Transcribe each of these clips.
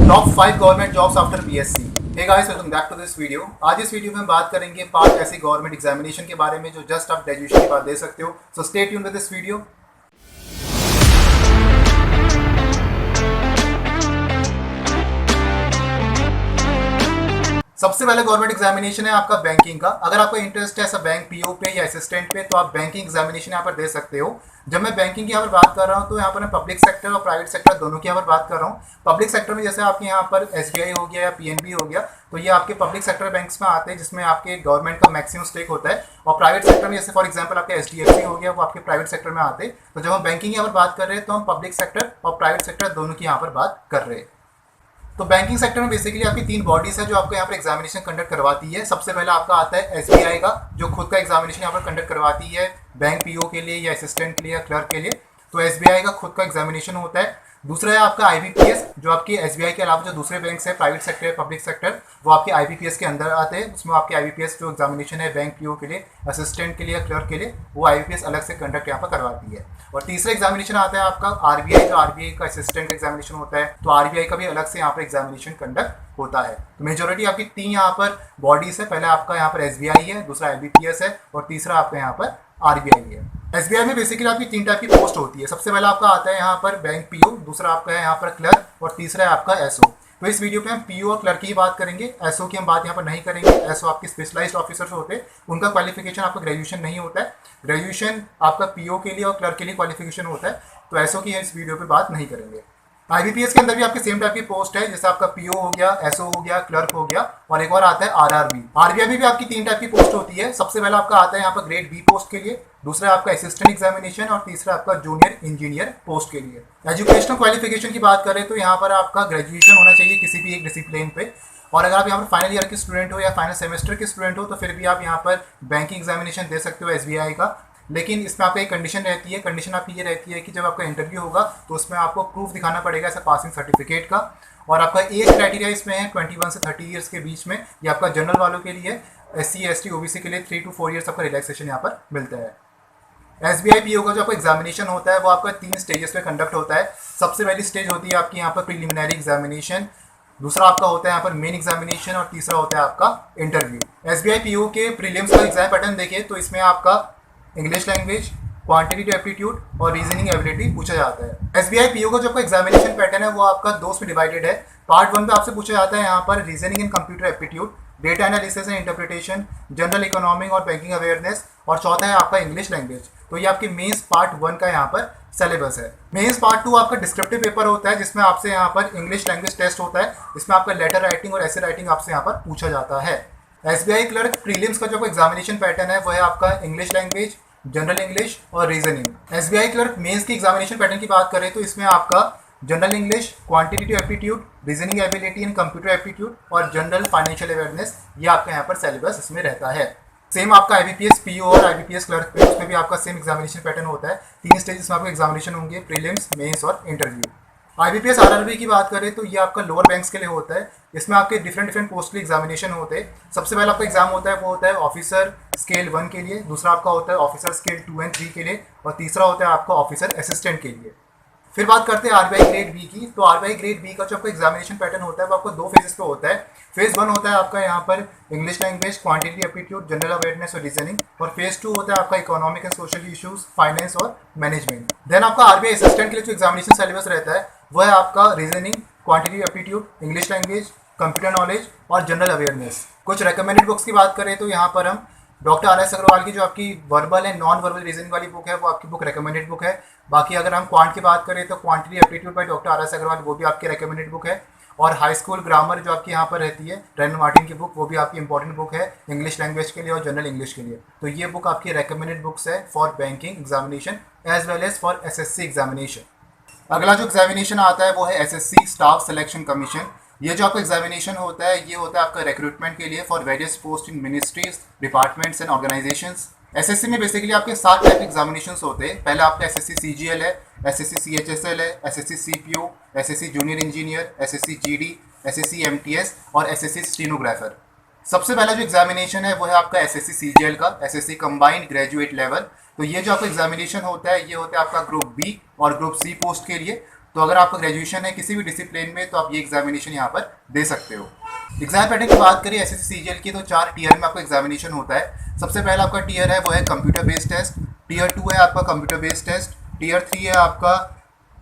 Top 5 government jobs after BSc. Hey guys, welcome back to this video. आज इस video में हम बात करेंगे 5 ऐसी गवर्नमेंट एग्जामिनेशन के बारे में जो जस्ट आप ग्रेजुएशन के बाद दे सकते हो। So stay tuned with this video. सबसे पहले गवर्नमेंट एग्जामिनेशन है आपका बैंकिंग का। अगर आपका इंटरेस्ट है ऐसा बैंक पीओ पे या असिस्टेंट पे, तो आप बैंकिंग एग्जामिनेशन यहाँ पर दे सकते हो। जब मैं बैंकिंग की यहाँ पर बात कर रहा हूँ तो यहाँ पर मैं पब्लिक सेक्टर और प्राइवेट सेक्टर दोनों की यहाँ पर बात कर रहा हूँ। पब्लिक सेक्टर में जैसे आपके यहाँ पर एसबीआई हो गया या पीएनबी हो गया, तो ये आपके पब्लिक सेक्टर बैंक्स में आते हैं जिसमें आपके गवर्नमेंट का मैक्सिमम स्टेक होता है। और प्राइवेट सेक्टर में जैसे फॉर एग्जाम्पल आपके एचडीएफसी हो गया, वो आपके प्राइवेट सेक्टर में आते हैं। तो जब हम बैंकिंग की यहाँ पर बात कर रहे हैं तो हम पब्लिक सेक्टर और प्राइवेट सेक्टर दोनों की यहाँ पर बात कर रहे हैं। तो बैंकिंग सेक्टर में बेसिकली आपकी 3 बॉडीज है जो आपको यहाँ पर एग्जामिनेशन कंडक्ट करवाती है। सबसे पहला आपका आता है एसबीआई का, जो खुद का एग्जामिनेशन यहाँ पर कंडक्ट करवाती है बैंक पीओ के लिए या असिस्टेंट के लिए या क्लर्क के लिए। तो एसबीआई का खुद का एग्जामिनेशन होता है। दूसरा है आपका आईबीपीएस, जो आपकी एसबीआई के अलावा जो दूसरे बैंक्स है प्राइवेट सेक्टर पब्लिक सेक्टर, वो आपके आईबीपीएस के अंदर आते हैं। उसमें आपके आईबीपीएस जो एग्जामिनेशन है बैंक पीओ के लिए, असिस्टेंट के लिए, क्लर्क के लिए, वो आईबीपीएस अलग से कंडक्ट यहाँ पर करवाती है। और तीसरा एग्जामिनेशन आता है आपका आरबीआई, जो आरबीआई का असिस्टेंट एग्जामिनेशन होता है। तो आरबीआई का भी अलग से यहाँ पर एग्जामिनेशन कंडक्ट होता है। तो मेजोरिटी आपकी 3 यहाँ पर बॉडीज है। पहले आपका यहाँ पर एसबीआई है, दूसरा आईबीपीएस है और तीसरा आपका यहाँ पर आरबीआई है। एसबीआई में बेसिकली आपकी 3 टाइप की पोस्ट होती है। सबसे पहला आपका आता है यहाँ पर बैंक पीओ, दूसरा आपका है यहाँ पर क्लर्क और तीसरा है आपका एसओ। तो इस वीडियो पे हम पीओ और क्लर्क की बात करेंगे, एसओ की हम बात यहाँ पर नहीं करेंगे। एसओ आपके स्पेशलाइज्ड ऑफिसर्स होते हैं, उनका क्वालिफिकेशन आपका ग्रेजुएशन नहीं होता है। ग्रेजुएशन आपका पीओ के लिए और क्लर्क के लिए क्वालिफिकेशन होता है। तो एसओ की इस वीडियो पे बात नहीं करेंगे। आईबीपीएस के अंदर भी आपके सेम टाइप की पोस्ट है, जैसे आपका पीओ हो गया, एसओ हो गया, क्लर्क हो गया और एक और आता है आरआरबी। आरबीआई में भी आपकी 3 टाइप की पोस्ट होती है। सबसे पहला आपका आता है यहाँ पर ग्रेड बी पोस्ट के लिए, दूसरा आपका असिस्टेंट एग्जामिनेशन और तीसरा आपका जूनियर इंजीनियर पोस्ट के लिए। एजुकेशनल क्वालिफिकेशन की बात करें तो यहाँ पर आपका ग्रेजुएशन होना चाहिए किसी भी एक डिसिप्लिन पे। और अगर आप यहाँ पर फाइनल ईयर के स्टूडेंट हो या फाइनल सेमेस्टर के स्टूडेंट हो तो फिर भी आप यहाँ पर बैंकिंग एग्जामिनेशन दे सकते हो एसबीआई का। लेकिन इसमें आपका एक कंडीशन रहती है। कंडीशन आपकी ये रहती है कि जब आपका इंटरव्यू होगा तो उसमें आपको प्रूफ दिखाना पड़ेगा ऐसा पासिंग सर्टिफिकेट का। और आपका एज क्राइटेरिया इसमें है 21 से 30 ईयर्स के बीच में। ये आपका जनरल वालों के लिए, एससी एसटी ओबीसी के लिए 3 to 4 ईयर्स आपका रिलैक्सेशन यहाँ पर मिलता है। एसबीआई पीओ का जो आपका एग्जामिनेशन होता है वो आपका 3 स्टेजेस में कंडक्ट होता है। सबसे पहली स्टेज होती है आपकी यहाँ पर प्रिलिमिनरी एग्जामिनेशन, दूसरा आपका होता है यहाँ पर मेन एग्जामिनेशन और तीसरा होता है आपका इंटरव्यू। एसबीआई पीओ के प्रीलिम्स का एग्जाम पैटर्न देखिए तो इसमें आपका इंग्लिश लैंग्वेज, क्वांटिटेटिव एप्टीट्यूड और रीजनिंग एबिलिटी पूछा जाता है। एसबीआई पीओ का जो आपका एग्जामिनेशन पैटर्न है वो आपका 2 में डिवाइडेड है। पार्ट 1 पे आपसे पूछा जाता है यहाँ पर reasoning and computer aptitude, data analysis and interpretation, general economic और बैंकिंग अवेयरनेस, और चौथा है आपका इंग्लिश लैंग्वेज। तो ये आपके मेंस पार्ट 1 का यहाँ पर सिलेबस है। मेंस पार्ट 2 आपका डिस्क्रिप्टिव पेपर होता है जिसमें आपसे यहाँ पर इंग्लिश लैंग्वेज टेस्ट होता है। इसमें आपका लेटर राइटिंग और ऐसे राइटिंग आपसे यहाँ पर पूछा जाता है। एसबीआई क्लर्क प्रीलिम्स का जो एग्जामिनेशन पैटर्न है वो है आपका इंग्लिश लैंग्वेज, जनरल इंग्लिश और रीजनिंग। एसबीआई क्लर्क मेंस की एग्जामिनेशन पैटर्न की बात करें तो इसमें आपका general English, quantitative aptitude, reasoning ability and computer aptitude और जनरल फाइनेंशियल अवेयरनेस, ये आपका यहाँ पर सिलेबस इसमें रहता है। सेम आपका आईबीपीएस पीओ और आईबीपीएस क्लर्क पे उसमें भी आपका सेम एग्जामिनेशन पैटर्न होता है। 3 स्टेजेस में आपके एग्जामिनेशन होंगे, प्रीलिम्स, मेंस और इंटरव्यू। आईबीपीएस आरआरबी की बात करें तो ये आपका लोअर बैंक्स के लिए होता है। इसमें आपके डिफरेंट पोस्ट के एग्जामिनेशन होते हैं। सबसे पहला आपका एग्जाम होता है वो होता है ऑफिसर स्केल 1 के लिए, दूसरा आपका होता है ऑफिसर स्केल 2 and 3 के लिए और तीसरा होता है आपका ऑफिसर असिस्टेंट के लिए। फिर बात करते हैं आरबीआई ग्रेड बी की। तो आरबीआई ग्रेड बी का जो आपका एग्जामिनेशन पैटर्न होता है वो आपको 2 फेजेस पे होता है। फेज 1 होता है आपका यहाँ पर English language, quantity aptitude, general awareness और रीजनिंग, और फेज 2 होता है आपका economic and social issues, finance और मैनेजमेंट। देन आपका आरबीआई असिस्टेंट के लिए जो एग्जामिनेशन सिलेबस रहता है वो है आपका reasoning, quantity aptitude, English language, computer knowledge और जनरल अवेयरनेस। कुछ रिकमेंडेड बुक्स की बात करें तो यहाँ पर हम डॉक्टर आर एस अग्रवाल की जो आपकी verbal and non verbal reasoning वाली बुक है वो आपकी बुक रिकमेंडेड बुक है। बाकी अगर हम क्वांट की बात करें तो quantity aptitude by doctor R S Agarwal, वो भी आपकी रिकमेंडेड बुक है। और हाई स्कूल ग्रामर जो आपकी यहाँ पर रहती है रेनो मार्टिन की बुक, वो भी आपकी इंपॉर्टेंट बुक है इंग्लिश लैंग्वेज के लिए और जनरल इंग्लिश के लिए। तो ये बुक आपकी रिकमेंडेड बुक्स है for banking examination as well as for SSC examination. अगला जो एग्जामिनेशन आता है वो है एसएससी स्टाफ सिलेक्शन कमीशन। ये जो आपका एग्जामिनेशन होता है ये होता है आपका रिक्रूटमेंट के लिए for various post in ministries, departments and organisations. SSC में बेसिकली आपके 7 टाइप के एग्जामिनेशंस होते हैं। पहला आपका एसएससी सीजीएल है, एसएससी सीएचएसएल है, SSC CPO, SSC junior engineer, SSC GD, SSC MTS और एसएससी स्टेनोग्राफर। सबसे पहला जो एग्जामिनेशन है वो है आपका एसएससी सीजीएल का, एसएससी कंबाइंड ग्रेजुएट लेवल। तो ये जो आपका एग्जामिनेशन होता है ये होता है आपका ग्रुप बी और ग्रुप सी पोस्ट के लिए। तो अगर आपका ग्रेजुएशन है किसी भी डिसिप्लिन में तो आप ये एग्जामिनेशन यहाँ पर दे सकते हो। एग्जाम पैटर्न की बात करें एसएससी सीजीएल की तो 4 टीयर में आपका एग्जामिनेशन होता है। सबसे पहला आपका टीयर है वो है कंप्यूटर बेस्ड टेस्ट, टीयर 2 है आपका कंप्यूटर बेस्ड टेस्ट, टीयर 3 है आपका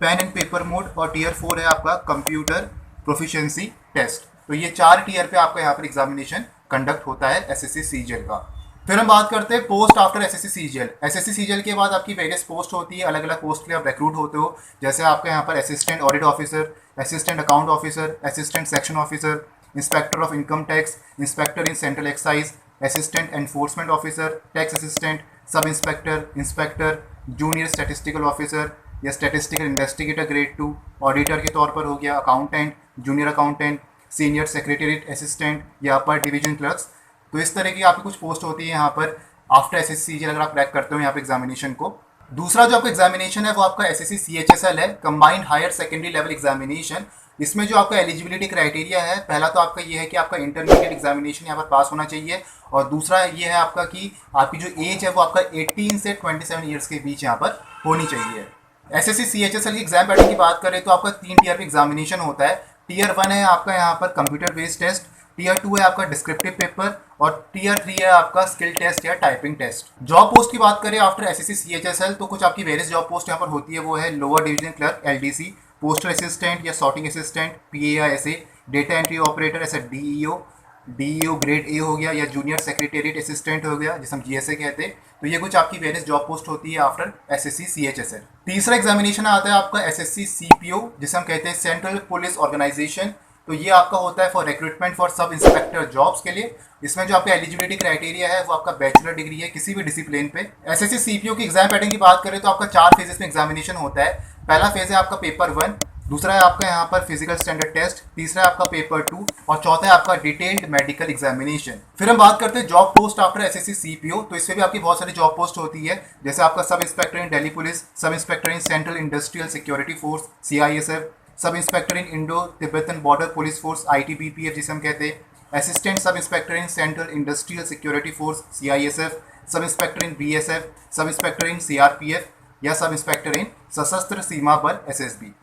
पेन एंड पेपर मोड और टीयर 4 है आपका कंप्यूटर प्रोफिशिएंसी टेस्ट। तो ये 4 टीयर पे आपका यहाँ पर एग्जामिनेशन कंडक्ट होता है एसएससी सीजीएल का। फिर हम बात करते हैं post after SSC CGL. SSC CGL के बाद आपकी वेरियस पोस्ट होती है, अलग अलग पोस्ट के लिए आप रिक्रूट होते हो। जैसे आपके यहाँ पर assistant audit officer, assistant account officer, assistant section officer, inspector of income tax, inspector in central excise, assistant enforcement officer, tax assistant, sub inspector, inspector, junior statistical officer या स्टैटिस्टिकल इन्वेस्टिगेटर ग्रेड 2, ऑडिटर के तौर पर हो गया, accountant, junior accountant, senior secretariat assistant या upper division clerks. तो इस तरह की आपकी कुछ पोस्ट होती है यहाँ पर आफ्टर एसएससी सीजीएल अगर आप क्रैक करते हो यहाँ पे एग्जामिनेशन को। दूसरा जो आपका एग्जामिनेशन है वो आपका एसएससी सीएचएसएल है, combined higher secondary level examination. इसमें जो आपका एलिजिबिलिटी क्राइटेरिया है, पहला तो आपका ये है कि आपका इंटरमीडिएट एग्जामिनेशन यहाँ पर पास होना चाहिए, और दूसरा ये है आपका कि आपकी जो एज है वो आपका 18 से 27 ईयर्स के बीच यहाँ पर होनी चाहिए। एसएससी सीएचएसएल की एग्जाम पैटर्न की बात करें तो आपका 3 टीयर पे एग्जामिनेशन होता है। टीयर 1 है आपका यहाँ पर कंप्यूटर बेस्ड टेस्ट, टीयर 2 है आपका डिस्क्रिप्टिव पेपर और टीयर 3 है आपका स्किल टेस्ट या टाइपिंग टेस्ट। जॉब पोस्ट की बात करें आफ्टर एसएससी सीएचएसएल तो कुछ आपकी वेरियस जॉब पोस्ट यहाँ पर होती है, वो है lower division clerk LDC, postal assistant या sorting assistant PAISA, data entry operator ऐसा डीईओ ग्रेड ए हो गया, या जूनियर सेक्रेटेरिएट असिस्टेंट हो गया जिसे हम जीएसए कहते हैं। तो ये कुछ आपकी वेरियस जॉब पोस्ट होती है आफ्टर एसएससी सीएचएसएल। तीसरा एग्जामिनेशन आता है आपका एसएससी सीपीओ जिसे हम कहते हैं सेंट्रल पुलिस ऑर्गेनाइजेशन। तो ये आपका होता है for recruitment for sub inspector jobs के लिए। इसमें जो आपका एलिजिबिलिटी क्राइटेरिया है वो आपका बैचलर डिग्री है किसी भी डिसिप्लिन पे। एसएससी सीपीओ की एग्जाम पैटर्न की बात करें तो आपका 4 फेजेस में एग्जामिनेशन होता है। पहला फेज है आपका पेपर 1, दूसरा है आपका यहाँ पर फिजिकल स्टैंडर्ड टेस्ट, तीसरा है आपका पेपर 2 और चौथा है आपका डिटेल्ड मेडिकल एग्जामिनेशन। फिर हम बात करते हैं job post after SSC CPO. तो इसमें भी आपकी बहुत सारी जॉब पोस्ट होती है, जैसे आपका sub inspector in Delhi police, sub inspector in central industrial security force CISF, sub inspector in Indo Tibetan border police force ITBPF जिसे हम कहते हैं, assistant sub inspector in central industrial security force CISF, sub inspector in BSF, sub inspector in CRPF या sub inspector इन सशस्त्र सीमा बल SSB.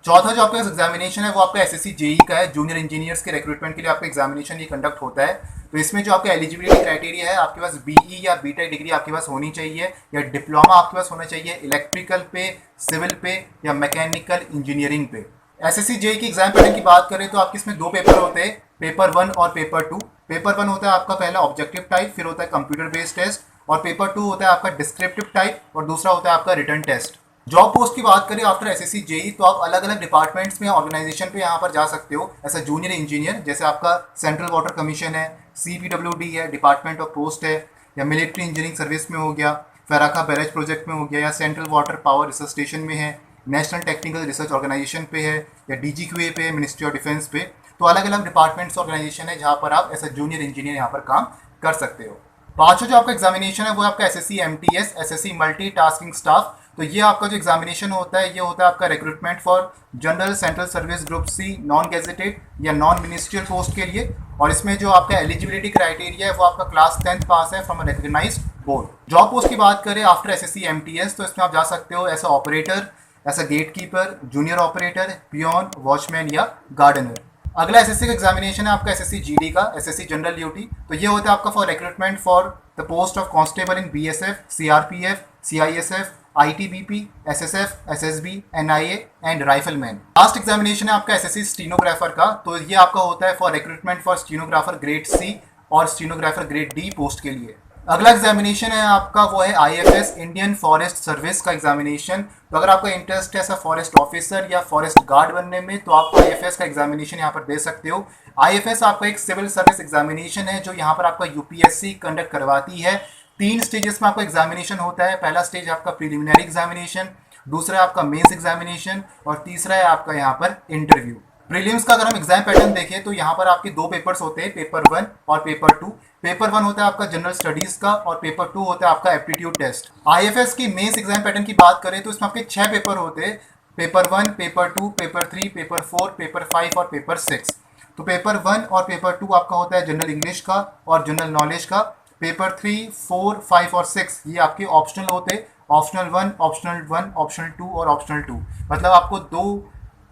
चौथा जो आपका एग्जामिनेशन है वो आपका एसएससी जेई का है, जूनियर इंजीनियर्स के रिक्रूटमेंट के लिए आपका एग्जामिनेशन ये कंडक्ट होता है। तो इसमें जो आपका एलिजिबिलिटी क्राइटेरिया है, आपके पास बीई या बीटेक डिग्री आपके पास होनी चाहिए या डिप्लोमा आपके पास होना चाहिए इलेक्ट्रिकल पे, सिविल पे या मैकेनिकल इंजीनियरिंग पे। एसएससी जेई की एग्जाम पैटर्न की बात करें तो आपके इसमें 2 पेपर होते हैं, पेपर 1 और पेपर 2। पेपर 1 होता है आपका पहला ऑब्जेक्टिव टाइप, फिर होता है कंप्यूटर बेस्ड टेस्ट, और पेपर 2 होता है आपका डिस्क्रिप्टिव टाइप और दूसरा होता है आपका रिटन टेस्ट। जॉब पोस्ट की बात करें आफ्टर एसएससी जेई तो आप अलग अलग डिपार्टमेंट्स में ऑर्गेनाइजेशन पे यहाँ पर जा सकते हो। ऐसा जूनियर इंजीनियर जैसे आपका सेंट्रल वाटर कमीशन है, सीपीडब्ल्यूडी है, डिपार्टमेंट ऑफ पोस्ट है, या मिलिट्री इंजीनियरिंग सर्विस में हो गया, फराखा बैरेज प्रोजेक्ट में हो गया, या central water power research station में है, नेशनल टेक्निकल रिसर्च ऑर्गेनाइजेशन पे है, या डीजीक्यूए पे, मिनिस्ट्री ऑफ डिफेंस पे। तो अलग अलग डिपार्टमेंट्स ऑर्गेनाइजेशन है जहाँ पर आप ऐसा जूनियर इंजीनियर यहाँ पर काम कर सकते हो। पांचवा जो आपका एग्जामिनेशन है वो आपका SSC MTS, SSC multi tasking staff. तो ये आपका जो एग्जामिनेशन होता है ये होता है आपका recruitment for general central service group C non gazetted या नॉन मिनिस्ट्रियल पोस्ट के लिए, और इसमें जो आपका एलिजिबिलिटी क्राइटेरिया है वो आपका क्लास 10th पास है from a recognised board. Job post की बात करें आफ्टर एसएससी एमटीएस तो इसमें आप जा सकते हो as operator, as gate keeper, junior operator, peon, watchman या गार्डनर। अगला एसएससी का एग्जामिनेशन है आपका एसएससी जीडी का, एसएससी जनरल ड्यूटी। तो ये होता है आपका for recruitment for the post of constable in BSF, CRPF, CISF, ITBP, SSF, SSB, NIA and rifleman. Last examination है आपका एसएससी स्टीनोग्राफर का। तो ये आपका होता है for recruitment for stenographer grade C और स्टीनोग्राफर ग्रेड डी पोस्ट के लिए। अगला एग्जामिनेशन है आपका वो है आईएफएस इंडियन फॉरेस्ट सर्विस का एग्जामिनेशन। तो अगर आपका इंटरेस्ट है ऐसा फॉरेस्ट ऑफिसर या फॉरेस्ट गार्ड बनने में तो आप आईएफएस का एग्जामिनेशन यहाँ पर दे सकते हो। आईएफएस आपका एक सिविल सर्विस एग्जामिनेशन है जो यहाँ पर आपका यूपीएससी कंडक्ट करवाती है। 3 स्टेजेस में आपका एग्जामिनेशन होता है। पहला स्टेज आपका प्रीलिमिनरी एग्जामिनेशन, दूसरा आपका मेंस एग्जामिनेशन और तीसरा है आपका यहाँ पर इंटरव्यू। प्रीलिम्स का अगर हम एग्जाम पैटर्न देखें तो यहाँ पर आपके 2 पेपर्स होते हैं, पेपर 1 और पेपर 2। पेपर 1 होता है आपका जनरल स्टडीज का और पेपर 2 होता है आपका एप्टीट्यूड टेस्ट। आईएफएस की मेंस एग्जाम पैटर्न की बात करें तो इसमें आपके 6 पेपर होते हैं, paper 1, paper 2, paper 3, paper 4, paper 5 और पेपर 6। तो पेपर 1 और पेपर 2 आपका होता है जनरल इंग्लिश का और जनरल नॉलेज का। पेपर 3, 4, 5 और 6 ये आपके ऑप्शनल होते हैं ऑप्शनल 1, ऑप्शनल 1, ऑप्शनल 2 और ऑप्शनल 2। मतलब आपको 2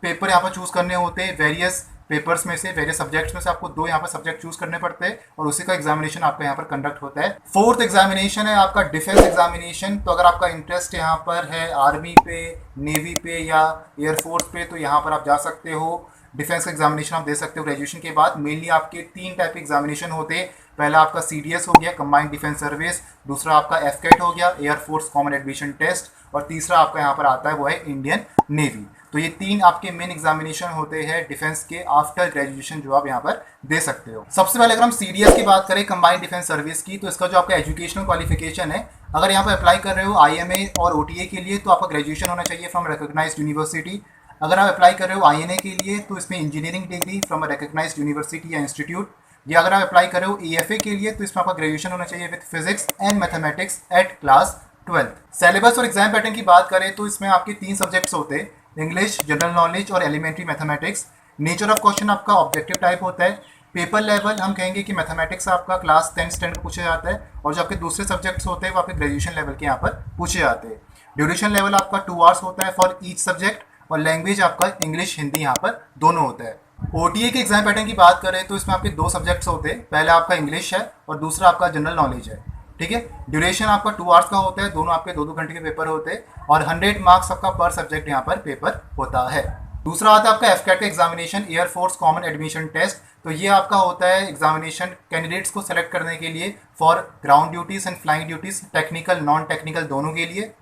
पेपर यहाँ पर चूज करने होते हैं, वेरियस पेपर्स में से, वेरियस सब्जेक्ट्स में से आपको 2 यहाँ पर सब्जेक्ट चूज करने पड़ते हैं और उसी का एग्जामिनेशन आपका यहाँ पर कंडक्ट होता है। फोर्थ एग्जामिनेशन है आपका डिफेंस एग्जामिनेशन। तो अगर आपका इंटरेस्ट यहाँ पर है आर्मी पे, नेवी पे या एयरफोर्स पे, तो यहाँ पर आप जा सकते हो, डिफेंस का एग्जामिनेशन आप दे सकते हो ग्रेजुएशन के बाद। मेनली आपके 3 टाइप के एग्जामिनेशन होते हैं। पहला आपका CDS हो गया, कंबाइंड डिफेंस सर्विस, दूसरा आपका FCAT हो गया, एयरफोर्स कॉमन एडमिशन टेस्ट, और तीसरा आपका यहाँ पर आता है वो है इंडियन नेवी। तो ये 3 आपके मेन एग्जामिनेशन होते हैं डिफेंस के आफ्टर ग्रेजुएशन जो आप यहाँ पर दे सकते हो। सबसे पहले अगर हम CDS की बात करें, कंबाइंड डिफेंस सर्विस की, तो इसका जो आपका एजुकेशनल क्वालिफिकेशन है, अगर यहाँ पर अप्लाई कर रहे हो IMA और OTA के लिए तो आपका ग्रेजुएशन होना चाहिए फ्रॉम रिकॉग्नाइज्ड यूनिवर्सिटी। अगर आप अप्लाई कर रहे हो INA के लिए तो इसमें engineering degree from a recognised university या इंस्टीट्यूट, या अगर आप अप्लाई कर रहे हो AFA के लिए तो इसमें आपका ग्रेजुएशन होना चाहिए with physics and mathematics eight class 12। Syllabus और एग्जाम पैटर्न की बात करें तो इसमें आपके 3 सब्जेक्ट्स होते हैं, इंग्लिश, जनरल नॉलेज और elementary mathematics. Nature of question आपका ऑब्जेक्टिव टाइप होता है। पेपर लेवल हम कहेंगे कि मैथमेटिक्स आपका क्लास 10 स्टैंडर्ड पूछा जाता है, और जो आपके दूसरे सब्जेक्ट्स होते हैं वो आपके ग्रेजुएशन लेवल के यहाँ पर पूछे जाते हैं। ड्यूरेशन लेवल आपका 2 आवर्स होता है फॉर ईच सब्जेक्ट, और लैंग्वेज आपका इंग्लिश हिंदी यहाँ पर दोनों होता है। OTA के एग्जाम पैटर्न की बात करें तो इसमें आपके 2 सब्जेक्ट्स होते हैं, पहला आपका इंग्लिश है और दूसरा आपका जनरल नॉलेज है। ठीक है, ड्यूरेशन आपका 2 आवर्स का होता है, दोनों आपके 2-2 घंटे के पेपर होते हैं, और 100 मार्क्स आपका पर सब्जेक्ट यहाँ पर पेपर होता है। दूसरा आता है आपका FCAT का examination, air force common admission test. तो ये आपका होता है एग्जामिनेशन कैंडिडेट्स को सेलेक्ट करने के लिए for ground duties and flying duties, technical non technical दोनों के लिए।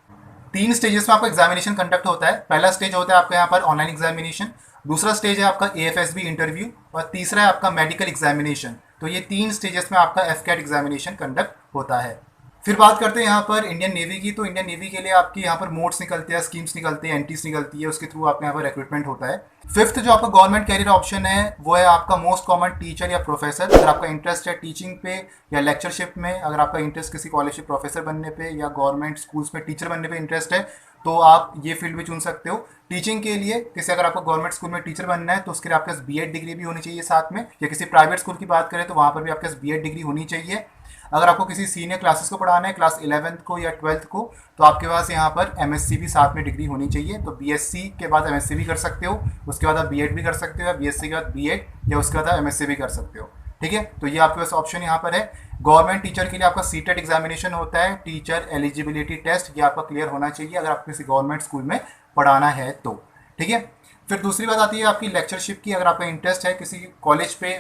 3 स्टेजेस में आपका एग्जामिनेशन कंडक्ट होता है। पहला स्टेज होता है आपका यहाँ पर ऑनलाइन एग्जामिनेशन, दूसरा स्टेज है आपका AFSB इंटरव्यू, और तीसरा है आपका मेडिकल एग्जामिनेशन। तो ये 3 स्टेजेस में आपका FCAT एग्जामिनेशन कंडक्ट होता है। फिर बात करते हैं यहाँ पर इंडियन नेवी की। तो इंडियन नेवी के लिए आपकी यहाँ पर मोड्स निकलते हैं, स्कीम्स निकलती है, एंट्रीज निकलती है, उसके थ्रू आपका यहाँ पर रिक्रूटमेंट होता है। फिफ्थ जो आपका गवर्नमेंट कैरियर ऑप्शन है वो है आपका मोस्ट कॉमन टीचर या प्रोफेसर। अगर आपका इंटरेस्ट है टीचिंग पे या लेक्चरशिप में, अगर आपका इंटरेस्ट किसी कॉलेज में प्रोफेसर बनने पे या गवर्नमेंट स्कूल्स में टीचर बनने पे इंटरेस्ट है तो आप ये फील्ड भी चुन सकते हो। टीचिंग के लिए किसी अगर आपको गवर्नमेंट स्कूल में टीचर बनना है तो उसके लिए आपके पास B.Ed डिग्री भी होनी चाहिए साथ में, या किसी प्राइवेट स्कूल की बात करें तो वहाँ पर भी आपके पास B.Ed डिग्री होनी चाहिए। अगर आपको किसी सीनियर क्लासेस को पढ़ाना है, क्लास 11th को या 12th को, तो आपके पास यहाँ पर MSc भी साथ में डिग्री होनी चाहिए। तो BSc के बाद MSc भी कर सकते हो, उसके बाद आप B.Ed भी कर सकते हो, या BSc के बाद B.Ed, या उसके बाद आप MSc भी कर सकते हो। ठीक है, तो ये आपके पास ऑप्शन यहाँ पर है। गवर्नमेंट टीचर के लिए आपका CTET एग्जामिनेशन होता है, टीचर एलिजिबिलिटी टेस्ट, ये आपका क्लियर होना चाहिए अगर आपको किसी गवर्नमेंट स्कूल में पढ़ाना है तो। ठीक है, फिर दूसरी बात आती है आपकी लेक्चरशिप की। अगर आपका इंटरेस्ट है किसी कॉलेज पे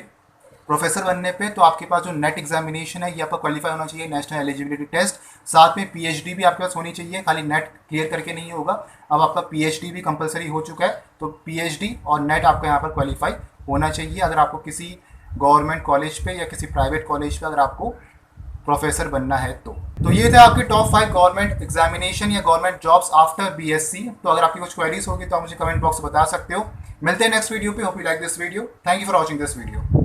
प्रोफेसर बनने पे तो आपके पास जो नेट एग्जामिनेशन है ये आपका क्वालिफाई होना चाहिए, नेशनल एलिजिबिलिटी टेस्ट। साथ में PhD भी आपके पास होनी चाहिए, खाली नेट क्लियर करके नहीं होगा। अब आपका PhD भी कंपलसरी हो चुका है, तो PhD और नेट आपका यहाँ पर क्वालिफाई होना चाहिए अगर आपको किसी गवर्नमेंट कॉलेज पे या किसी प्राइवेट कॉलेज पे अगर आपको प्रोफेसर बनना है तो ये थे आपके टॉप 5 गवर्नमेंट एग्जामिनेशन या गवर्नमेंट जॉब्स आफ्टर BSc। तो अगर आपकी कुछ क्वेरीज होगी तो आप मुझे कमेंट बॉक्स में बता सकते हो। मिलते हैं नेक्स्ट वीडियो पे। Hope you like this video. Thank you for watching this video.